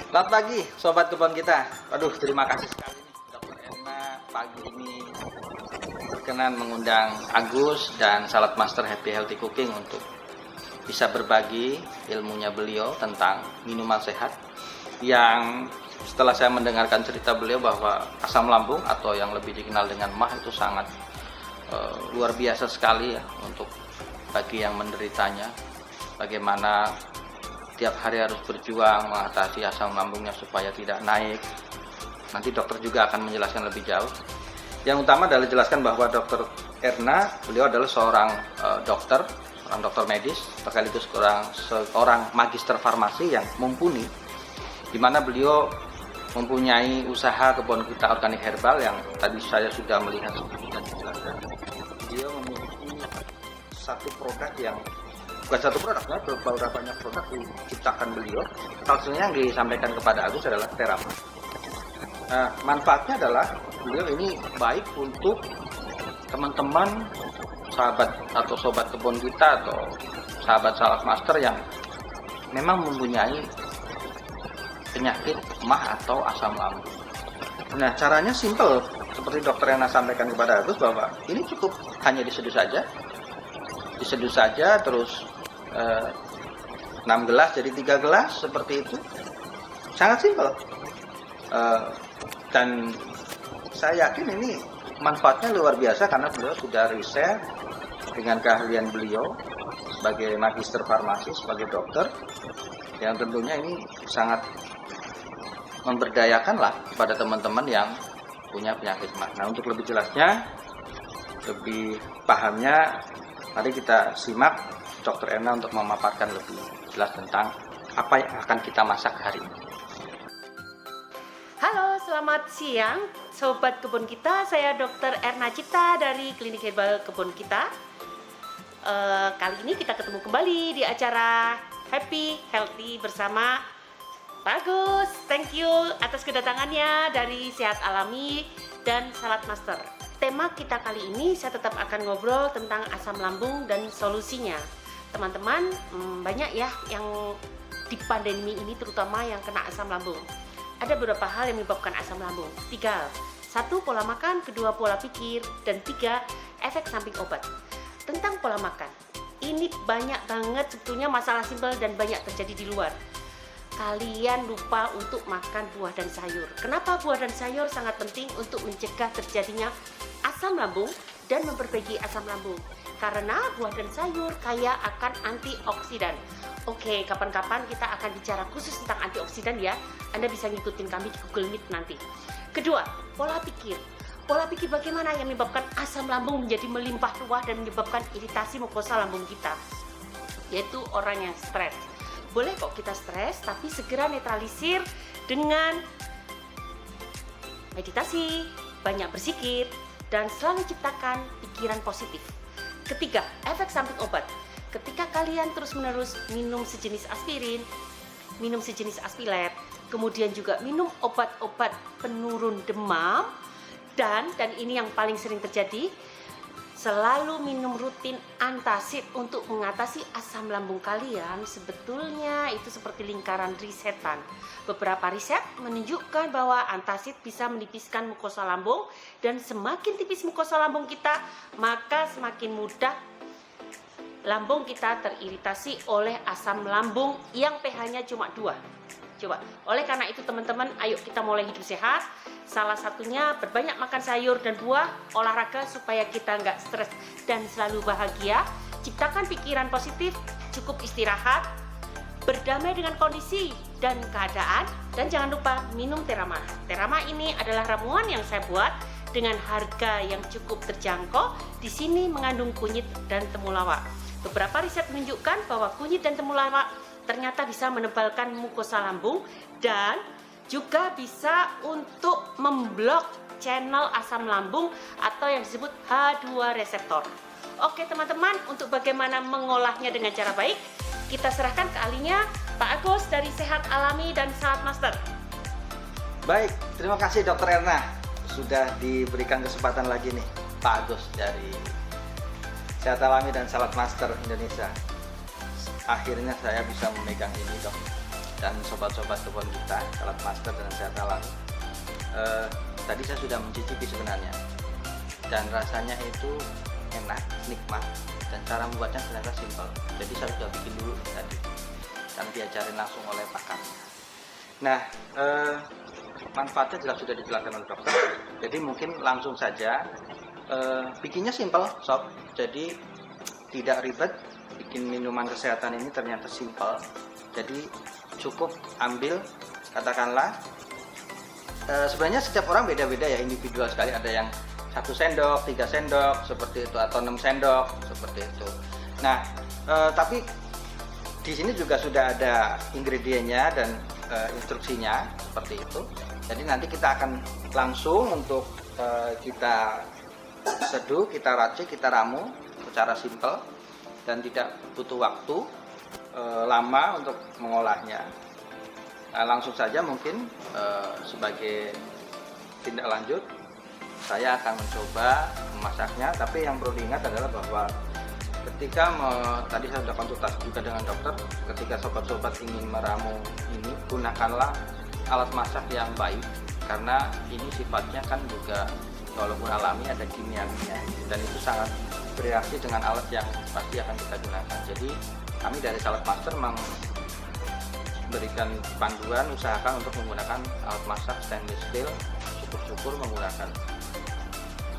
Selamat pagi, sobat kebun kita. Aduh, terima kasih sekali nih, Dokter Erna pagi ini berkenan mengundang Agus dan Salad Master Happy Healthy Cooking untuk bisa berbagi ilmunya beliau tentang minuman sehat. Yang setelah saya mendengarkan cerita beliau bahwa asam lambung atau yang lebih dikenal dengan MAH itu sangat luar biasa sekali ya untuk bagi yang menderitanya. Bagaimana tiap hari harus berjuang mengatasi asam lambungnya supaya tidak naik. Nanti dokter juga akan menjelaskan lebih jauh. Yang utama adalah jelaskan bahwa Dokter Erna, beliau adalah seorang dokter medis, sekaligus seorang magister farmasi yang mumpuni, di mana beliau mempunyai usaha kebun kita organik herbal yang tadi saya sudah melihat dan dijelaskan. Beliau memiliki satu produk yang bukan satu produk, beberapa banyak produk diciptakan beliau. Salah satunya yang disampaikan kepada Agus adalah Terama. Nah, manfaatnya adalah beliau ini baik untuk teman-teman, sahabat atau sobat kebun kita atau sahabat Salad Master yang memang mempunyai penyakit MAH atau asam lambung. Nah, caranya simple, seperti Dokter Erna sampaikan kepada Agus bahwa ini cukup hanya diseduh saja, terus 6 gelas jadi 3 gelas seperti itu, sangat simpel. Dan saya yakin ini manfaatnya luar biasa karena beliau sudah riset dengan keahlian beliau sebagai magister farmasi, sebagai dokter, yang tentunya ini sangat memberdayakan lah kepada teman-teman yang punya penyakit MAH. Nah, untuk lebih jelasnya, lebih pahamnya, mari kita simak Dokter Erna untuk memaparkan lebih jelas tentang apa yang akan kita masak hari ini. Halo, selamat siang sobat kebun kita. Saya Dokter Erna Cipta dari Klinik Herbal Kebun Kita. Kali ini kita ketemu kembali di acara Happy Healthy bersama Pak Agus. Thank you atas kedatangannya dari Sehat Alami dan Salad Master. Tema kita kali ini saya tetap akan ngobrol tentang asam lambung dan solusinya. Teman-teman, banyak ya yang di pandemi ini terutama yang kena asam lambung. Ada beberapa hal yang menyebabkan asam lambung. 3, 1 pola makan, 2 pola pikir, dan 3 efek samping obat. Tentang pola makan, ini banyak banget sebetulnya masalah simpel dan banyak terjadi di luar. Kalian lupa untuk makan buah dan sayur. Kenapa buah dan sayur sangat penting untuk mencegah terjadinya asam lambung dan memperbaiki asam lambung? Karena buah dan sayur kaya akan antioksidan. Oke, kapan-kapan kita akan bicara khusus tentang antioksidan ya. Anda bisa ngikutin kami di Google Meet nanti. Kedua, pola pikir. Pola pikir bagaimana yang menyebabkan asam lambung menjadi melimpah ruah dan menyebabkan iritasi mukosa lambung kita, yaitu orang yang stres. Boleh kok kita stres, tapi segera netralisir dengan meditasi, banyak bersikir, dan selalu ciptakan pikiran positif. Ketiga, efek samping obat. Ketika kalian terus-menerus minum sejenis aspirin, minum sejenis aspilet, kemudian juga minum obat-obat penurun demam, dan ini yang paling sering terjadi, selalu minum rutin antacid untuk mengatasi asam lambung kalian, sebetulnya itu seperti lingkaran risetan. Beberapa riset menunjukkan bahwa antacid bisa menipiskan mukosa lambung, dan semakin tipis mukosa lambung kita, maka semakin mudah lambung kita teriritasi oleh asam lambung yang pH-nya cuma 2. Coba, oleh karena itu teman-teman, ayo kita mulai hidup sehat. Salah satunya berbanyak makan sayur dan buah, olahraga supaya kita nggak stres dan selalu bahagia. Ciptakan pikiran positif, cukup istirahat, berdamai dengan kondisi dan keadaan, dan jangan lupa minum Terama. Terama ini adalah ramuan yang saya buat dengan harga yang cukup terjangkau. Di sini mengandung kunyit dan temulawak. Beberapa riset menunjukkan bahwa kunyit dan temulawak ternyata bisa menebalkan mukosa lambung dan juga bisa untuk memblok channel asam lambung atau yang disebut H2 reseptor. Oke teman-teman, untuk bagaimana mengolahnya dengan cara baik, kita serahkan ke ahlinya Pak Agus dari Sehat Alami dan Salad Master. Baik, terima kasih Dokter Erna. Sudah diberikan kesempatan lagi nih Pak Agus dari Sehat Alami dan Salad Master Indonesia. Akhirnya saya bisa memegang ini, Dok. dan sobat-sobat kebun kita, Salad Master dan Sehat Alami. Tadi saya sudah mencicipi sebenarnya, dan rasanya itu enak, nikmat, dan cara membuatnya ternyata simpel. Jadi saya sudah bikin dulu tadi, dan diajarin langsung oleh pakar. Nah, manfaatnya jelas sudah dijelaskan oleh dokter. Jadi mungkin langsung saja, bikinnya simpel, sob. Jadi tidak ribet. Bikin minuman kesehatan ini ternyata simpel. Jadi cukup ambil, katakanlah, sebenarnya setiap orang beda-beda ya, individual sekali. Ada yang 1 sendok, 3 sendok seperti itu, atau 6 sendok seperti itu. Nah, tapi di sini juga sudah ada ingredientnya dan instruksinya seperti itu. Jadi nanti kita akan langsung untuk kita seduh, kita racik, kita ramu secara simpel dan tidak butuh waktu lama untuk mengolahnya. Nah, langsung saja mungkin sebagai tindak lanjut saya akan mencoba memasaknya. Tapi yang perlu diingat adalah bahwa ketika tadi saya sudah konsultasi juga dengan dokter, ketika sobat-sobat ingin meramu ini, gunakanlah alat masak yang baik, karena ini sifatnya kan juga walaupun alami ada kimianya, dan itu sangat bereaksi dengan alat yang pasti akan kita gunakan. Jadi kami dari Salad Master memberikan panduan, usahakan untuk menggunakan alat masak stainless steel, syukur-syukur menggunakan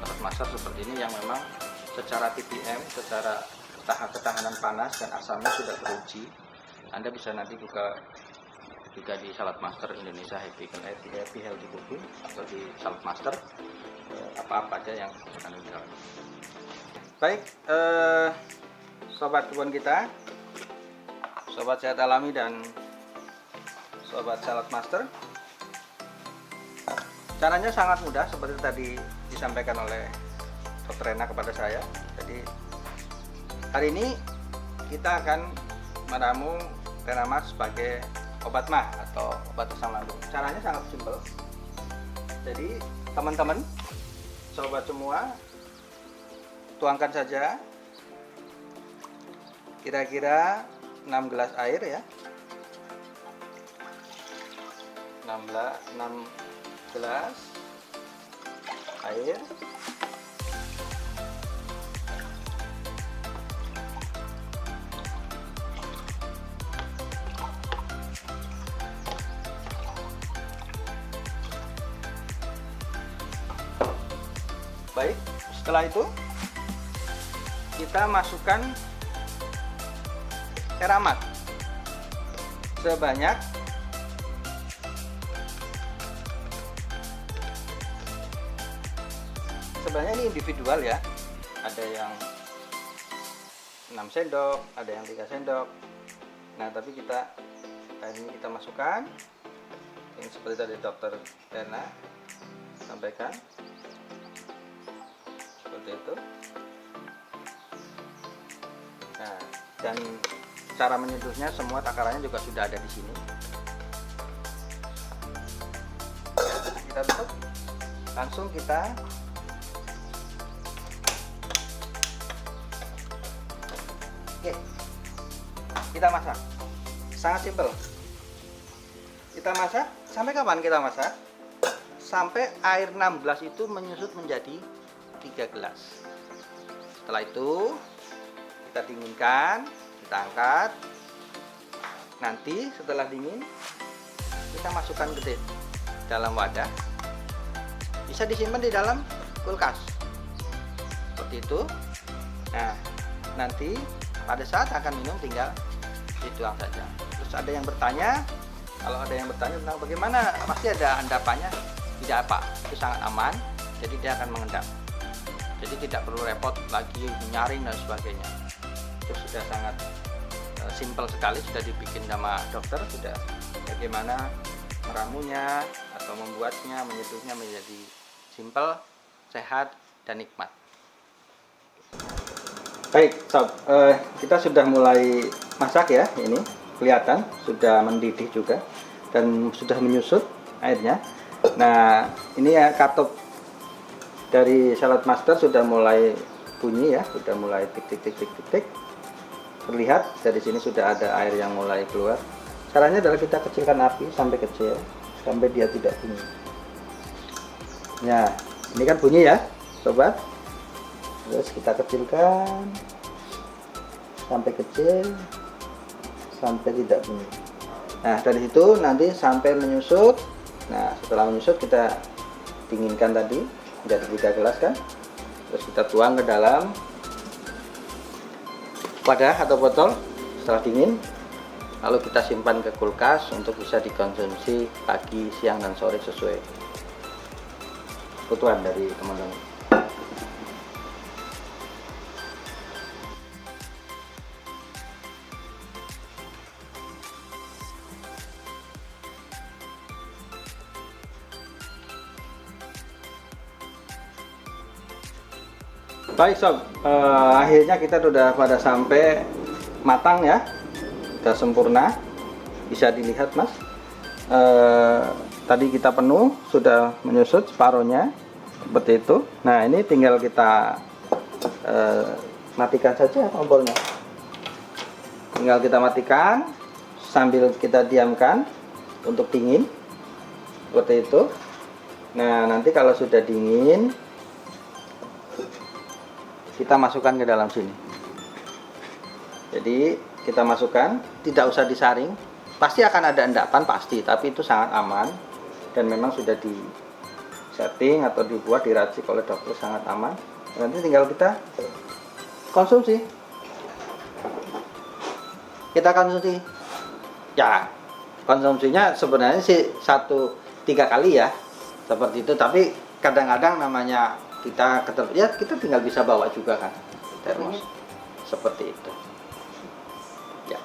alat masak seperti ini yang memang secara PPM, secara ketahanan panas dan asamnya sudah teruji. Anda bisa nanti buka juga di Salad Master Indonesia Happy Healthy Cooking atau di Salad Master, apa-apa aja yang akan dijual. Baik, sobat kebun kita, sobat Sehat Alami dan sobat Salad Master, caranya sangat mudah seperti tadi disampaikan oleh Dr. Rena kepada saya. Jadi hari ini kita akan meramu Theramax sebagai obat mah atau obat asam lambung. Caranya sangat simpel. Jadi teman-teman, sobat semua, tuangkan saja kira-kira 6 gelas air ya. 6 gelas air. Baik, setelah itu kita masukkan Theramax sebenarnya ini individual ya, ada yang 6 sendok, ada yang 3 sendok. Nah, tapi hari ini kita masukkan ini seperti tadi Dokter Rena sampaikan, seperti itu. Nah, dan cara menyeduhnya semua takarannya juga sudah ada di sini. Kita tutup, langsung kita kita masak. Sangat simpel. Kita masak sampai kapan kita masak? Sampai air 6 gelas itu menyusut menjadi 3 gelas. Setelah itu kita dinginkan, kita angkat. Nanti setelah dingin kita masukkan ke dalam wadah. Bisa disimpan di dalam kulkas. Seperti itu. Nah, nanti pada saat akan minum tinggal dituang saja. Terus ada yang bertanya, kalau ada yang bertanya tentang bagaimana, pasti ada endapannya. Tidak apa, itu sangat aman. Jadi dia akan mengendap. Jadi tidak perlu repot lagi menyaring dan sebagainya. Itu sudah sangat simpel sekali, sudah dibikin sama dokter, sudah bagaimana meramunya atau membuatnya, menyeduhnya menjadi simpel, sehat dan nikmat. Baik, sob, kita sudah mulai masak ya. Ini kelihatan sudah mendidih juga dan sudah menyusut airnya. Nah, ini ya katup dari Salad Master sudah mulai bunyi ya, sudah mulai tik. Terlihat dari sini sudah ada air yang mulai keluar. Caranya adalah kita kecilkan api sampai kecil, sampai dia tidak bunyi. Ya, ini kan bunyi ya, sobat. Terus kita kecilkan sampai kecil, sampai tidak bunyi. Nah, dari situ nanti sampai menyusut. Nah, setelah menyusut kita dinginkan tadi menjadi 3 gelas kan. Terus kita tuang ke dalam wadah atau botol setelah dingin. Lalu kita simpan ke kulkas untuk bisa dikonsumsi pagi, siang, dan sore sesuai kebutuhan dari teman-teman. Baik sob, akhirnya kita sudah pada sampai matang ya, sudah sempurna, bisa dilihat mas. Tadi kita penuh, sudah menyusut separuhnya seperti itu. Nah ini tinggal kita matikan saja kompornya, tinggal kita matikan sambil kita diamkan untuk dingin seperti itu. Nah nanti kalau sudah dingin kita masukkan ke dalam sini. Jadi kita masukkan, tidak usah disaring. Pasti akan ada endapan pasti, tapi itu sangat aman dan memang sudah di setting atau dibuat diracik oleh dokter, sangat aman. Nanti tinggal kita konsumsi. Kita konsumsi. Ya, konsumsinya sebenarnya sih 1-3 kali ya, seperti itu. Tapi kadang-kadang namanya kita tinggal bisa bawa juga kan termos seperti itu ya.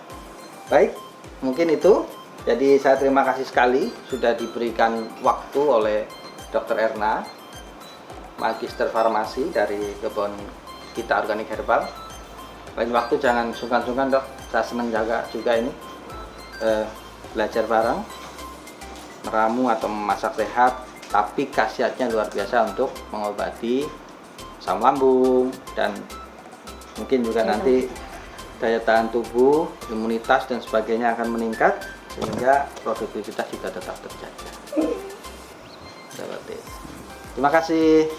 Baik, mungkin itu. Jadi saya terima kasih sekali sudah diberikan waktu oleh Dr. Erna, Magister Farmasi dari kebun Gita Organik Herbal. Lain waktu jangan sungkan-sungkan dok, saya senang jaga juga ini belajar bareng, meramu atau memasak sehat, tapi khasiatnya luar biasa untuk mengobati asam lambung dan mungkin juga nanti daya tahan tubuh, imunitas dan sebagainya akan meningkat sehingga produktivitas juga tetap terjaga. Seperti itu. Terima kasih.